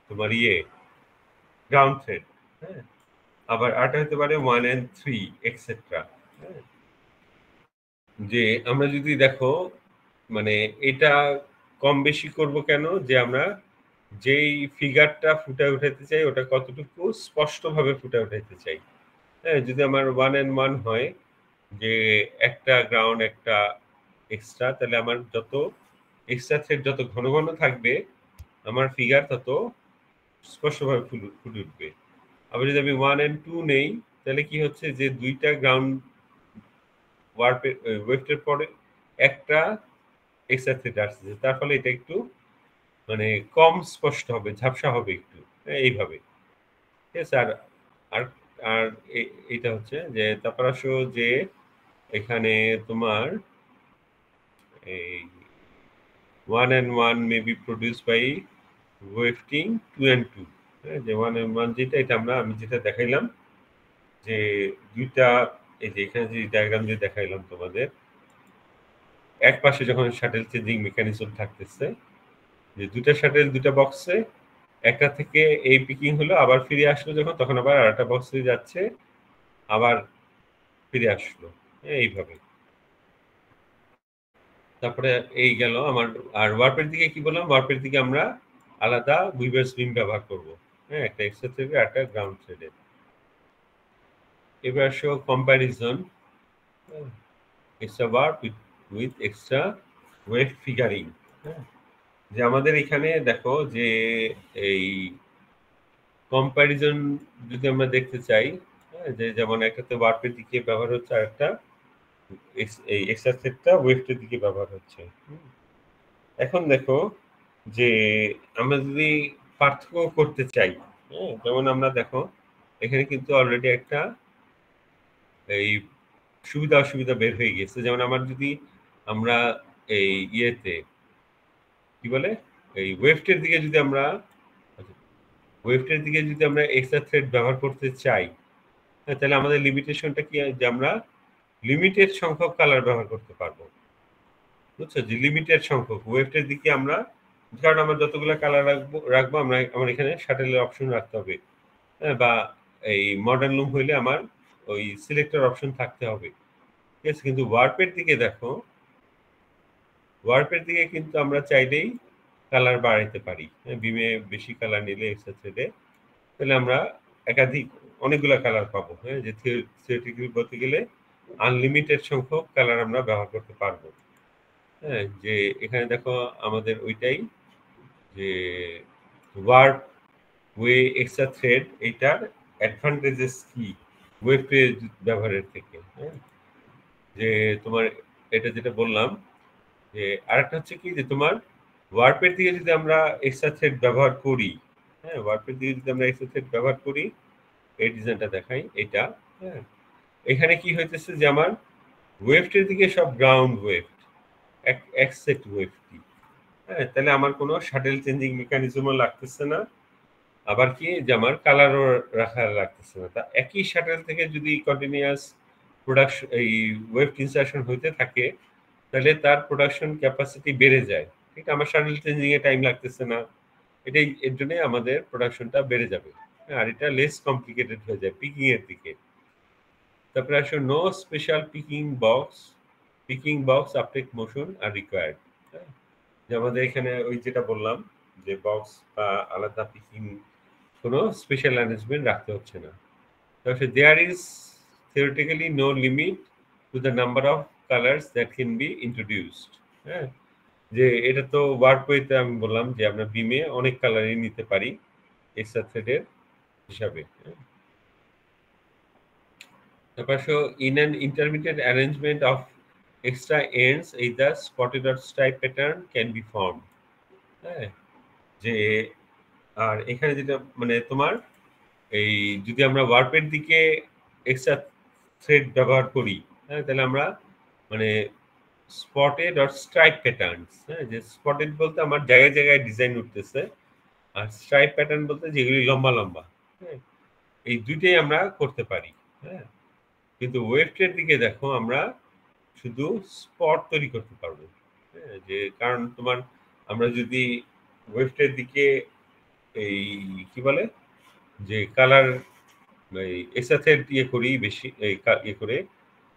তোমার গ্রাউন্ড থ্রেড। হ্যাঁ? আবার আরেকটা হতে পারে 1 অ্যান্ড 3 এটসেট্রা। হ্যাঁ? যে আমরা যদি দেখো মানে এটা কম বেশি করব কেন? যে আমরা যেই ফিগারটা ফুটায় উঠাইতে চাই ওটা কতটুকু স্পষ্টভাবে ফুটায় উঠাইতে চাই। হ্যাঁ? যদি আমার 1 অ্যান্ড 1 হয় যে একটা গ্রাউন্ড একটা এক্সট্রা তাহলে আমার যত এক্সট্রা থ্রেড যত ঘন ঘন থাকবে আমার ফিগার তত স্পষ্টভাবে ফুটে উঠবে। আবার যদি আমি 1 অ্যান্ড 2 নেই তাহলে কি হচ্ছে যে ২ টা গ্রাউন্ড ওয়েভটার পরে একটা এক্সট্রা থ্রেড আসছে। তার ফলে এটা একটু মানে কম স্পষ্ট হবে, ঝাপসা হবে একটু। হ্যাঁ? এইভাবে। ঠিক আছে? আর আর আর এইটা হচ্ছে যে তারপর আসো যে এখানে তোমার এই 1 and 1 may be produced by wafting 2 and 2, হ্যাঁ? যে 1 and 1 যেটা এটা আমি যেটা দেখাইলাম যে ২ টা এই যে এখানে যে ডায়াগ্রাম যে দেখাইলাম তোমাদের, এক পাশে যখন শাটল চেঞ্জিং মেকানিজম থাকতেছে যে ২ টা শাটল ২ টা বক্সে একটা থেকে এই পিকিং হলো আবার ফিরে আসলো যখন তখন আবার আরেকটা বক্সে যাচ্ছে, আবার ফিরে আসলো। হ্যাঁ? এইভাবে। তারপরে এই গেল আমার আর ওয়ার্পের দিকে কি বললাম? ওয়ার্পের দিকে আমরা আলাদা উইভার্স বিম ব্যবহার করব। হ্যাঁ? একটা এক্সট্রা থ্রেড আর একটা গ্রাউন্ড থ্রেডের। এবার আসো কম্প্যারিজন। হ্যাঁ? Extra work with extra wave figuring. হ্যাঁ? যে আমাদের এখানে দেখো যে এই কম্প্যারিজন যদি আমরা দেখতে চাই, হ্যাঁ? যে যেমন একটাতে ওয়ার্পের দিকে ব্যবহার হচ্ছে আরেকটা এই এক্সট্রা থ্রেডটা ওয়েভটার দিকে ব্যবহার হচ্ছে। হুম? এখন দেখো যে আমরা যদি পার্থক্য করতে চাই, হ্যাঁ? যেমন আমরা দেখো এখানে কিন্তু অলরেডি একটা এই সুবিধা অসুবিধা বের হয়ে গেছে। যেমন আমার যদি আমরা এই ইয়েতে কি বলে? এই ওয়েভটার দিকে যদি আমরা ওয়েভটার দিকে যদি আমরা এক্সট্রা থ্রেড ব্যবহার করতে চাই, হ্যাঁ? তাহলে আমাদের লিমিটেশনটা কি যে আমরা লিমিটেড সংখ্যক কালার ব্যবহার করতে পারবো। বুঝছো? যে লিমিটেড সংখ্যক ওয়েভটার দিকে আমরা কারণ আমরা যতগুলা কালার রাখবো আমার এখানে শাটেলের অপশন রাখতে হবে। হ্যাঁ? বা এই মডার্ন লুম হইলে আমার ওই সিলেক্টর অপশন থাকতে হবে, ঠিক আছে। কিন্তু ওয়ার্পের দিকে দেখো, ওয়ার্পের দিকে কিন্তু আমরা চাইলেই কালার বাড়াইতে পারি। বিমে বেশি কালার নিলে এক্সট্রা থ্রেডে, তাহলে আমরা একাধিক অনেকগুলো কালার পাবো। হ্যাঁ, যে থিওরিটিক্যালি বলতে গেলে আনলিমিটেড সংখ্যক কালার আমরা ব্যবহার করতে পারবো। হ্যাঁ, যে এখানে দেখো আমাদের ওইটাই যে ওয়ার্প ওয়ে এক্সট্রা থ্রেড, এইটার অ্যাডভান্টেজেস কি ওয়েব পেজ ব্যবহারের থেকে। হ্যাঁ, যে তোমার এটা যেটা বললাম, যে আরেকটা হচ্ছে কি যে তোমার ওয়ার্পের দিকে যদি আমরা এক্সট্রা থ্রেড ব্যবহার করি, হ্যাঁ, ওয়ার্পের দিকে যদি আমরা এক্সট্রা থ্রেড ব্যবহার করি, এই ডিজাইনটা দেখাই এটা। হ্যাঁ, এখানে কি হইতেছে যে আমার ওয়েভটের দিকে সব গ্রাউন্ড ওয়েভ, এক সেট ওয়েভটি। হ্যাঁ, তাহলে আমার কোনো শাটেল চেঞ্জিং মেকানিজমও লাগতেছে না, আবার কি যে আমার কালারও রাখা লাগতেছে না। তা একই শাটেল থেকে যদি কন্টিনিউয়াস প্রোডাকশন এই ওয়েভ ইনসার্শন হইতে থাকে, তাহলে তার প্রোডাকশন ক্যাপাসিটি বেড়ে যায়। ঠিক, আমার শাটেল চেঞ্জিং এ টাইম লাগতেছে না, এটাই এর জন্য আমাদের প্রোডাকশনটা বেড়ে যাবে। আর এটা লেস কমপ্লিকেটেড হয়ে যায় পিকিং এর দিকে। তারপরে আসলে no special picking box uptake motion are required. যে আমাদের এখানে ওই যেটা বললাম যে বক্স বা আলাদা পিকিং কোনো স্পেশাল অ্যারেঞ্জমেন্ট রাখতে হচ্ছে না। তারপরে there is theoretically no limit to the number of colours that can be introduced. হ্যাঁ, যে এটা তো ওয়ার্কওয়েতে আমি বললাম যে আমরা বিমে অনেক কালারই নিতে পারি এক্সট্রা থ্রেডের হিসাবে। তারপর in an intermediate arrangement of extra ends either spotted or stripe pattern can be formed। হ্যাঁ, যে আর এখানে যেটা মানে তোমার এই যদি আমরা ওয়ার্পের দিকে এক্সট্রা থ্রেড ব্যবহার করি, হ্যাঁ, তাহলে আমরা মানে স্পটেড আর স্ট্রাইপ প্যাটার্নস, হ্যাঁ, যে স্পটেড বলতে আমার জায়গায় জায়গায় ডিজাইন উঠতেছে, আর স্ট্রাইপ প্যাটার্ন বলতে যেগুলি লম্বা লম্বা। হ্যাঁ, এই দুইটাই আমরা করতে পারি। হ্যাঁ, কিন্তু ওয়েভটের দিকে দেখো আমরা শুধু স্পট তৈরি করতে পারবো। হ্যাঁ, যে কারণ তোমার আমরা যদি ওয়েভটের দিকে এই কি বলে যে কালার এক্সট্রা থ্রেড ইয়ে করি বেশি ইয়ে করে,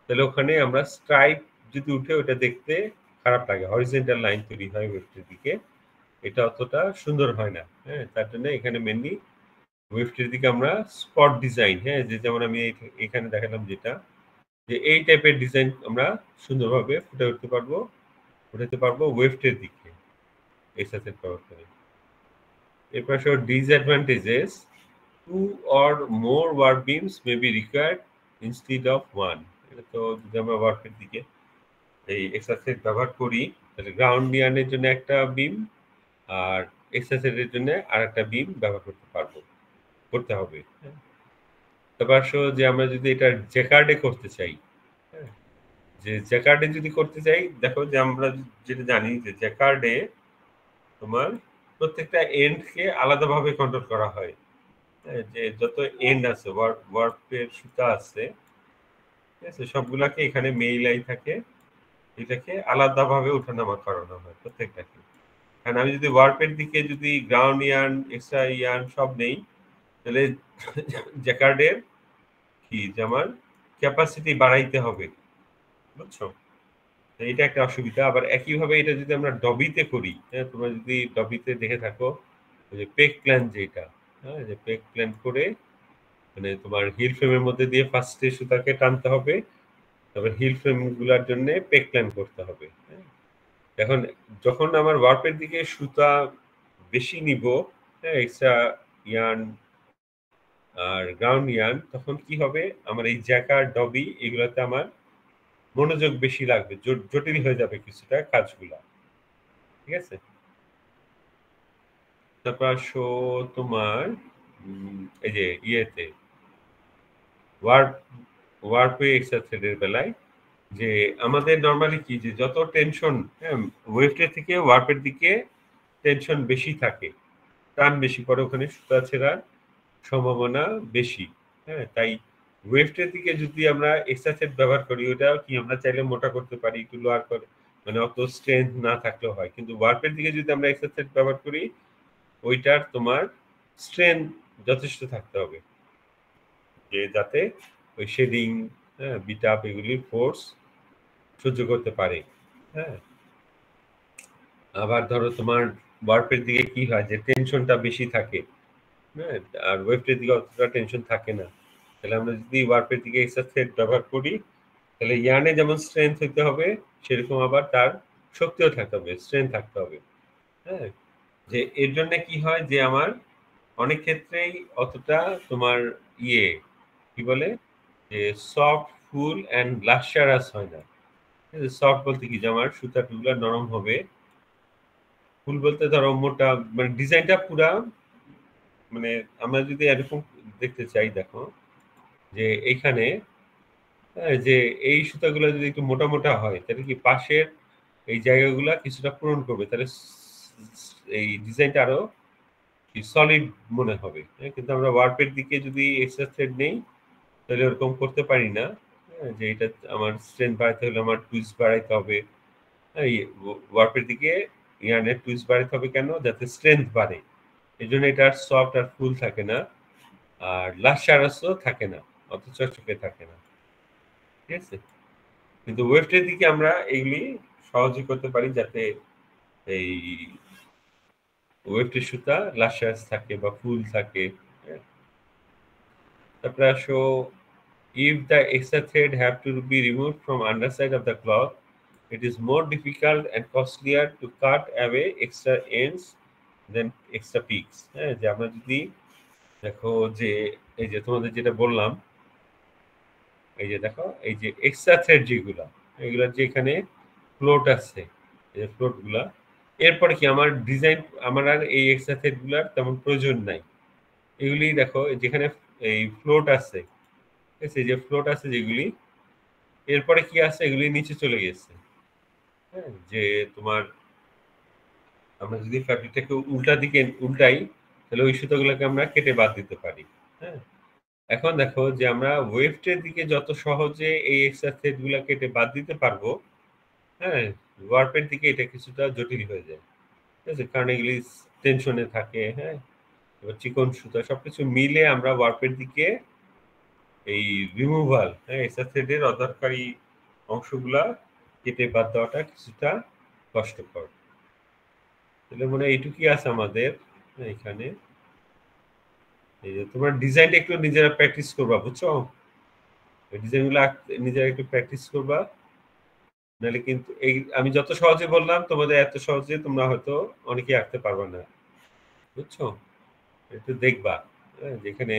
তাহলে ওখানে আমরা স্ট্রাইপ যদি উঠে ওটা দেখতে খারাপ লাগে, হরিজেন্টাল লাইন তৈরি হয় ওয়েভটের দিকে, এটা অতটা সুন্দর হয় না। হ্যাঁ, তার জন্য এখানে মেনলি ওয়েভটের দিকে আমরা স্পট ডিজাইন, হ্যাঁ, যে যেমন আমি এখানে দেখালাম যেটা, যে এই টাইপের ডিজাইন আমরা সুন্দরভাবে ফুটাতে পারবো ওয়েভটের দিকে এক্সট্রা থ্রেড ব্যবহার করে। এরপর disadvantages, two or more warp beams may be required instead of one. এটা তো যদি আমরা ওয়ার্কের দিকে এই এক্সট্রা থ্রেড ব্যবহার করি, তাহলে গ্রাউন্ড ইয়ার্নের জন্য একটা বিম আর এক্সট্রা থ্রেডের জন্য আর একটা বিম ব্যবহার করতে হবে। তারপর যে আমরা যদি এটা জ্যাকার্ডে করতে চাই, হ্যাঁ, যে জ্যাকার্ডে যদি করতে চাই, দেখো যে আমরা যেটা জানি যে জ্যাকার্ডে তোমার প্রত্যেকটা এন্ডকে আলাদাভাবে কন্ট্রোল করা হয়। হ্যাঁ, যে যত এন্ড আছে ওয়ার্পের সুতা আছে, ঠিক আছে, সবগুলাকে এখানে মেইলাই থাকে, এটাকে আলাদাভাবে ওঠানামা করানো হয় প্রত্যেকটাকে। কারণ আমি যদি ওয়ার্পের দিকে যদি গ্রাউন্ড ইয়ার্ন এক্সট্রা ইয়ার্ন সব নেই, তাহলে জ্যাকার্ডের কি যে আমার ক্যাপাসিটি বাড়াইতে হবে, বুঝছো? এটা একটা অসুবিধা। আবার একইভাবে এটা যদি আমরা ডবিতে করি, হ্যাঁ, তোমরা যদি ডবিতে দেখে থাকো যে পেক প্ল্যান, যেটা, হ্যাঁ, যে পেক প্ল্যান করে মানে তোমার হিল ফ্রেমের মধ্যে দিয়ে ফার্স্টে সুতাকে টানতে হবে, তারপর হিল ফ্রেম গুলার জন্য পেক প্ল্যান করতে হবে। হ্যাঁ, এখন যখন আমার ওয়ার্পের দিকে সুতা বেশি নিব, হ্যাঁ, এক্সট্রা ইয়ার্ন আর গ্রাউন্ড ইয়ার্ন, তখন কি হবে আমার এই জ্যাকার ডবি এগুলাতে আমার মনোযোগ বেশি লাগবে, জটিল হয়ে যাবে কিছুটা কাজগুলা, ঠিক আছে। তারপর তোমার এই যে ইয়েতে ওয়ার্প ওয়ার্পে এক্সট্রা থ্রেডের বেলায় যে আমাদের নর্মালি কি যে যত টেনশন, হ্যাঁ, ওয়েভটের থেকে ওয়ার্পের দিকে টেনশন বেশি থাকে, টান বেশি পড়ে, ওখানে সুতা ছেঁড়ার সম্ভাবনা বেশি। হ্যাঁ, তাই ওয়েভটের দিকে যদি আমরা এক্সট্রা থ্রেড ব্যবহার করি, ওটা কি আমরা চাইলে মোটা করতে পারি, একটু লোয়ার করে, মানে অত স্ট্রেংথ না থাকলেও হয়। কিন্তু ওয়ার্পের দিকে যদি আমরা এক্সট্রা থ্রেড ব্যবহার করি, ওইটার তোমার স্ট্রেংথ যথেষ্ট থাকতে হবে, যে যাতে ওই শেডিং, হ্যাঁ, বিট আপ এগুলির ফোর্স সহ্য করতে পারে। হ্যাঁ, আবার ধরো তোমার ওয়ার্পের দিকে কি হয় যে টেনশনটা বেশি থাকে, হ্যাঁ, আর ওয়েভের দিকে অতটা টেনশন থাকে না। তাহলে আমরা যদি ওয়ার্পের দিকে এক্সট্রা থ্রেড ব্যবহার করি, তাহলে ইয়ার্নে যেমন স্ট্রেংথ হইতে হবে, সেরকম আবার তার শক্তিও থাকতে হবে, স্ট্রেংথ থাকতে হবে। হ্যাঁ, যে এর জন্য কি হয় যে আমার অনেক ক্ষেত্রেই অতটা তোমার ইয়ে কি বলে যে সফট ফুল অ্যান্ড লাক্সারাস হয় না। সফট বলতে কি যে আমার সুতা টুকরা নরম হবে, ফুল বলতে ধরো মোটা, মানে ডিজাইনটা পুরা, মানে আমরা যদি এরকম দেখতে চাই, দেখো যে এইখানে, হ্যাঁ, যে এই সুতাগুলো যদি একটু মোটা মোটা হয়, তাহলে কি পাশের এই জায়গাগুলা কিছুটা পূরণ করবে, তাহলে এই ডিজাইনটা আরো সলিড মনে হবে। হ্যাঁ, কিন্তু আমরা ওয়ার্পের দিকে যদি এক্সট্রা থ্রেড নেই, তাহলে ওরকম করতে পারি না। হ্যাঁ, যে এটা আমার স্ট্রেংথ বাড়াতে হলে আমার টুইস্ট বাড়াইতে হবে। হ্যাঁ, ওয়ার্পের দিকে ইয়ার্নের টুইস্ট বাড়াইতে হবে কেন? যাতে স্ট্রেংথ বাড়ে। এই জন্য এটা সফট আর ফুল থাকে না, আর লাস্টারাসও থাকে না, অত চকচকে থাকে না। ঠিক আছে, কিন্তু ওয়েস্টের দিকে আমরা এইগুলি সহজে করতে পারি, যাতে এই ওয়েস্টের সুতা লাস্টারাস থাকে বা ফুল থাকে। হ্যাঁ, তারপরে আসো, if the extra thread have to be removed from underside of the cloth, it is more difficult and costlier to cut away extra ends than extra peaks. হ্যাঁ, যে আমরা যদি দেখো যে এই যে তোমাদের যেটা বললাম, এই যে দেখো এই যে এক্সট্রা থ্রেড যেগুলা, এগুলা যেখানে ফ্লোট আছে, এই যে ফ্লোট গুলা, এরপরে কি আমার ডিজাইন, আমার আর এই এক্সট্রা থ্রেড গুলার তেমন প্রয়োজন নাই। এগুলি দেখো যেখানে এই ফ্লোট আছে, ঠিক আছে, যে ফ্লোট আছে যেগুলি, এরপরে কি আছে, এগুলি নিচে চলে গেছে। হ্যাঁ, যে তোমার আমরা যদি ফ্যাব্রিকটাকে উল্টা দিকে উল্টাই, তাহলে ওই সুতোগুলোকে আমরা কেটে বাদ দিতে পারি। হ্যাঁ, এখন দেখো যে আমরা ওয়েফটের দিকে যত সহজে এই এক্সট্রা থ্রেড গুলা কেটে বাদ দিতে পারবো, হ্যাঁ, ওয়ার্পের দিকে এটা কিছুটা জটিল হয়ে যায়। ঠিক আছে, কারণ এগুলি টেনশনে থাকে। হ্যাঁ, এবার চিকন সুতা সবকিছু মিলে আমরা ওয়ার্পের দিকে এই রিমুভাল, হ্যাঁ, এক্সট্রা থ্রেডের অদরকারি অংশগুলা কেটে বাদ দেওয়াটা কিছুটা কষ্টকর। তাহলে মনে হয় এইটুকুই আছে আমাদের এখানে। এই যে তোমার ডিজাইনটা একটু নিজেরা প্র্যাকটিস করবা, বুঝছো? ডিজাইনগুলো নিজেরা একটু প্র্যাকটিস করবা, নাহলে কিন্তু এই আমি যত সহজে বললাম, তোমাদের এত সহজে তোমরা হয়তো অনেকেই আঁকতে পারবে না, বুঝছো? একটু দেখবা, হ্যাঁ, যেখানে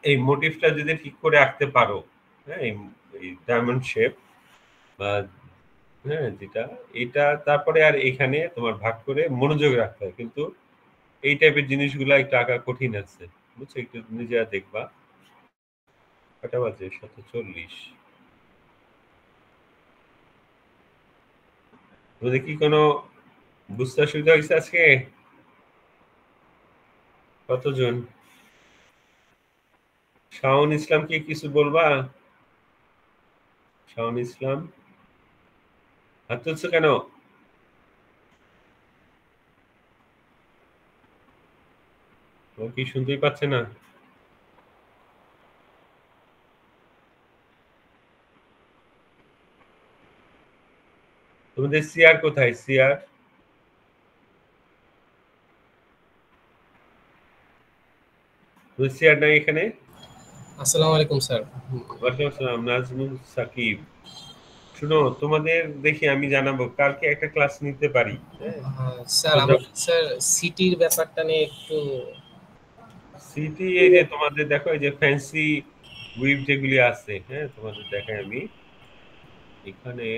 এই মোটিভটা যদি ঠিক করে আঁকতে পারো, হ্যাঁ, এই ডায়মন্ড শেপ বা, হ্যাঁ, যেটা এটা, তারপরে আর এখানে তোমার ভাগ করে মনোযোগ রাখতে হয়, কিন্তু এই টাইপের জিনিসগুলো একটু আঁকা কঠিন আছে, বুঝছো? একটু নিজেরা দেখবা। কটা বাজে? 7:40। তোমাদের কি কোনো বুঝতে অসুবিধা হয়েছে আজকে? কতজন? শাওন ইসলাম কি কিছু বলবা? শাওন ইসলাম হাত তুলছো কেন? ও কি শুনতেই পাচ্ছে না? তোমাদের সিআর কোথায়? সিআর, সিআর নাই এখানে? আসসালামু আলাইকুম স্যার। ওয়ালাইকুম আসসালাম, নাজমুল সাকিব। শুনো, তোমাদের দেখি আমি জানাবো, কালকে একটা ক্লাস নিতে পারি। হ্যাঁ, স্যার তোমরা আমাকে স্যার সিটির ব্যাপারটা নিয়ে একটু সিটি, এই যে তোমাদের দেখো এই যে ফ্যান্সি উইভ যেগুলি আছে, হ্যাঁ, তোমাদের দেখাই আমি এখানে।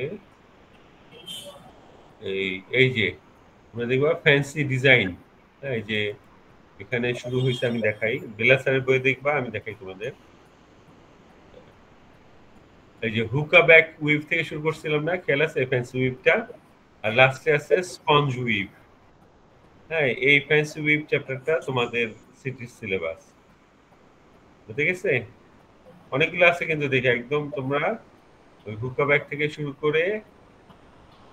এই এই যে তোমরা দেখবা ফ্যান্সি ডিজাইন, হ্যাঁ, এই যে এখানে শুরু হয়েছে, আমি দেখাই, বেলা স্যারের বই দেখবা, আমি দেখাই তোমাদের। এই যে হুকা ব্যাক উইভ থেকে শুরু করছিলাম না, খেয়াল আছে ফ্যান্সি উইভটা, আর লাস্টে আছে স্পঞ্জ উইভ। হ্যাঁ, এই ফ্যান্সি উইভ চ্যাপ্টারটা তোমাদের সিটির সিলেবাস, বুঝতে গেছে? অনেকগুলো আছে কিন্তু দেখে একদম তোমরা ওই হুকা ব্যাক থেকে শুরু করে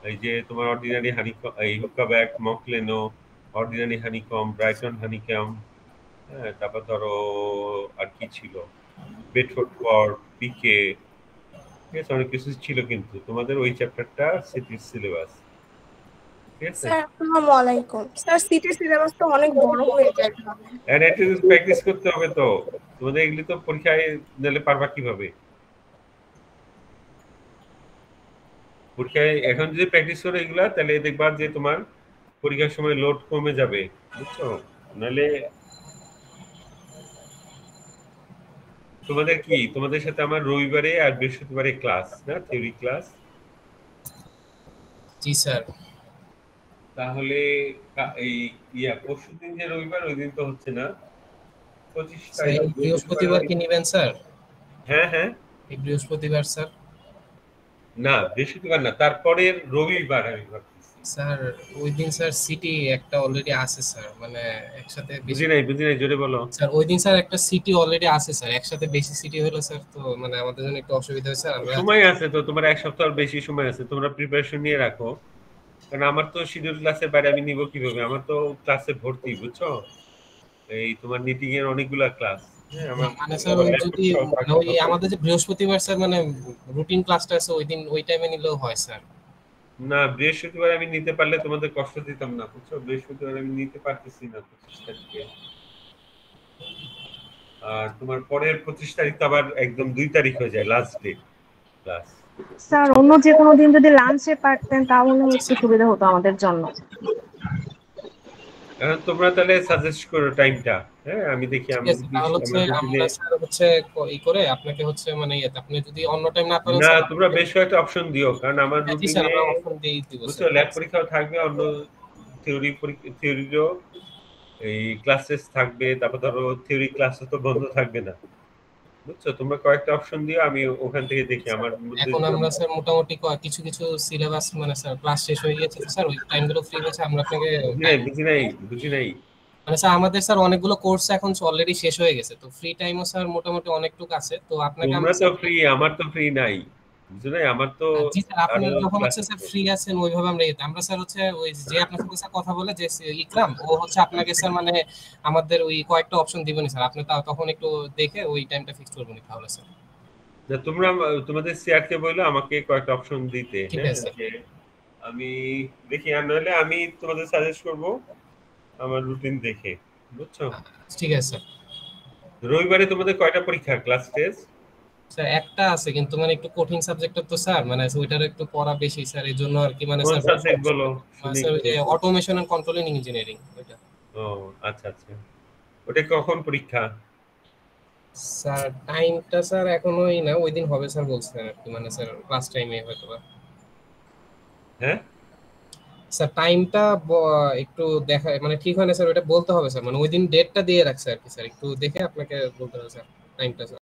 এই যে তোমার অর্ডিনারি হানিকম, এই হুকা ব্যাক, মকলেনো, অর্ডিনারি হানিকম, ব্রাইটন হানিকম, হ্যাঁ, তারপর ধরো আর কি ছিল, বেডফোর্ড ফোর্ট, পিকে, ঠিক আছে, অনেক কিছু ছিল কিন্তু তোমাদের ওই চ্যাপ্টারটা সিটির সিলেবাস, ঠিক আছে। স্যার আসসালামু আলাইকুম। স্যার সিটির সিলেবাস তো অনেক বড় হয়ে যায় তাহলে। এন্ড একটু প্র্যাকটিস করতে হবে তো, তোমাদের এগুলি তো পরীক্ষায় দিলে পারবা কিভাবে? পরীক্ষায় এখন যদি প্র্যাকটিস করো এগুলা, তাহলে দেখবা যে তোমার পরীক্ষার সময় লোড কমে যাবে, বুঝছো? নাহলে তোমাদের কি, তোমাদের সাথে আমার রবিবারে আর বৃহস্পতিবারে ক্লাস না, থিওরি ক্লাস। জি স্যার। তাহলে এই পরশুদিন যে রবিবার, ওই দিন তো হচ্ছে না, 25 স্যার তারিখ এই বৃহস্পতিবার। বৃহস্পতিবার কি নেবেন স্যার? হ্যাঁ হ্যাঁ, এই বৃহস্পতিবার স্যার? না বৃহস্পতিবার না, তারপরের রবিবার আমি ভাবতেছি। স্যার ওই দিন স্যার সিটি একটা অলরেডি আছে স্যার, মানে একসাথে বেশি। বুঝি নাই, জোরে বলো। স্যার ওই দিন স্যার একটা সিটি অলরেডি আছে স্যার, একসাথে বেশি সিটি হলো স্যার, তো মানে আমাদের জন্য একটু অসুবিধা হয়েছে স্যার। আমরা সময় আছে তো, তোমার এক সপ্তাহ বেশি সময় আছে, তোমরা প্রিপারেশন নিয়ে রাখো। কারণ আমার তো শিডিউল ক্লাসের বাইরে আমি নিব কিভাবে, আমার তো ক্লাসে ভর্তি, বুঝছো? এই তোমার নিটিং এর অনেকগুলা ক্লাস, হ্যাঁ আমার মানে স্যার আবার ওই ল্যাপটপ যদি সহ মানে থাকতে ওই হবে। আমাদের যে বৃহস্পতিবার স্যার মানে রুটিন ক্লাসটা আছে ওই দিন, ওই টাইমে নিলেও হয় স্যার। না বৃহস্পতিবার আমি নিতে পারলে তোমাদের কষ্ট দিতাম না, বুঝছো? বৃহস্পতিবার আমি নিতে পারতেছি না 25 তারিখে। আর তোমার পরের 25 তারিখ তো আবার একদম 2 তারিখ হয়ে যায় লাস্ট ডে ক্লাস, স্যার বুঝছো? অন্য যে কোনো দিন যদি লাঞ্চে পারতেন তাহলে জি একটু স্যার। সুবিধা হতো আমাদের জন্য। এখন তোমরা তাহলে সাজেস্ট করো টাইমটা। হ্যাঁ আমি দেখি, ঠিক আমি আছে তাহলে হচ্ছে আমার রুটিনে। আমরা স্যার হচ্ছে ই করে আপনাকে হচ্ছে মানে আপনি যদি অন্য টাইম না পারেন না স্যার তোমরা বেশ কয়েকটা অপশন দিও, কারণ আমার হ্যাঁ জি স্যার রুটিনে, আমরা অপশন দিয়ে দিব বুঝছো, স্যার। ল্যাব পরীক্ষাও থাকবে, অন্য থিওরিরও এই ক্লাসেস থাকবে, তারপর ধরো থিওরি ক্লাস তো বন্ধ থাকবে না, বুঝছো? তোমরা কয়েকটা অপশন দিও, আমি ওখান থেকে দেখি স্যার আমার মধ্যে এখন যদি আমরা স্যার মোটামুটি কিছু কিছু সিলেবাস মানে স্যার ক্লাস শেষ হয়ে গেছে তো স্যার ওই টাইমগুলো ফ্রি হয়েছে আমরা আপনাকে টাইম বুঝি নাই। মানে স্যার আমাদের স্যার অনেকগুলো কোর্স এখন অলরেডি শেষ হয়ে গেছে, তো ফ্রি টাইমও স্যার মোটামুটি অনেকটুকু আছে, তো আপনাকে তোমরা আমরা তো স্যার ফ্রি, আমার তো ফ্রি নাই, বুঝছো না? আমার তো জি স্যার আরো আপনার যখন ক্লাস হচ্ছে স্যার আছে। ফ্রি আছেন ওইভাবে আমরা স্যার হচ্ছে ওই যে আপনার সাথে স্যার কথা বলে যে ইকরাম ও হচ্ছে আপনাকে স্যার মানে আমাদের ওই কয়েকটা অপশন দিবেনি স্যার, আপনি তখন একটু দেখে ওই টাইমটা ফিক্স করবেন তাহলে স্যার। না তোমরা তোমাদের সিআর কে বললো আমাকে কয়েকটা অপশন দিতে, ঠিক হ্যাঁ, আছে যে আমি দেখি, আর নাহলে আমি তোমাদের সাজেস্ট করব আমার রুটিন দেখে, বুঝছো? ঠিক আছে স্যার। রবিবারে তোমাদের কয়টা পরীক্ষা, ক্লাস টেস্ট? স্যার একটা আছে কিন্তু মানে একটু কঠিন সাবজেক্টটা তো স্যার, মানে ওইটার একটু পড়া বেশি স্যার, এই জন্য আর কি মানে কোন স্যার সাবজেক্ট বলো শুনি স্যার ওই একটু। যে অটোমেশন এন্ড কন্ট্রোলিং ইঞ্জিনিয়ারিং ওইটা। ও আচ্ছা আচ্ছা, ওটা কখন পরীক্ষা? স্যার টাইমটা স্যার এখনোই না, ওই দিন হবে স্যার বলছেন আর কি, মানে স্যার ক্লাস টাইমে হয়তো বা। হ্যাঁ স্যার টাইমটা একটু দেখা মানে ঠিক হয় না স্যার, ওটা বলতে হবে স্যার, মানে ওই দিন ডেটটা দিয়ে রাখছে আর কি স্যার, একটু দেখে আপনাকে বলতে হবে স্যার টাইমটা।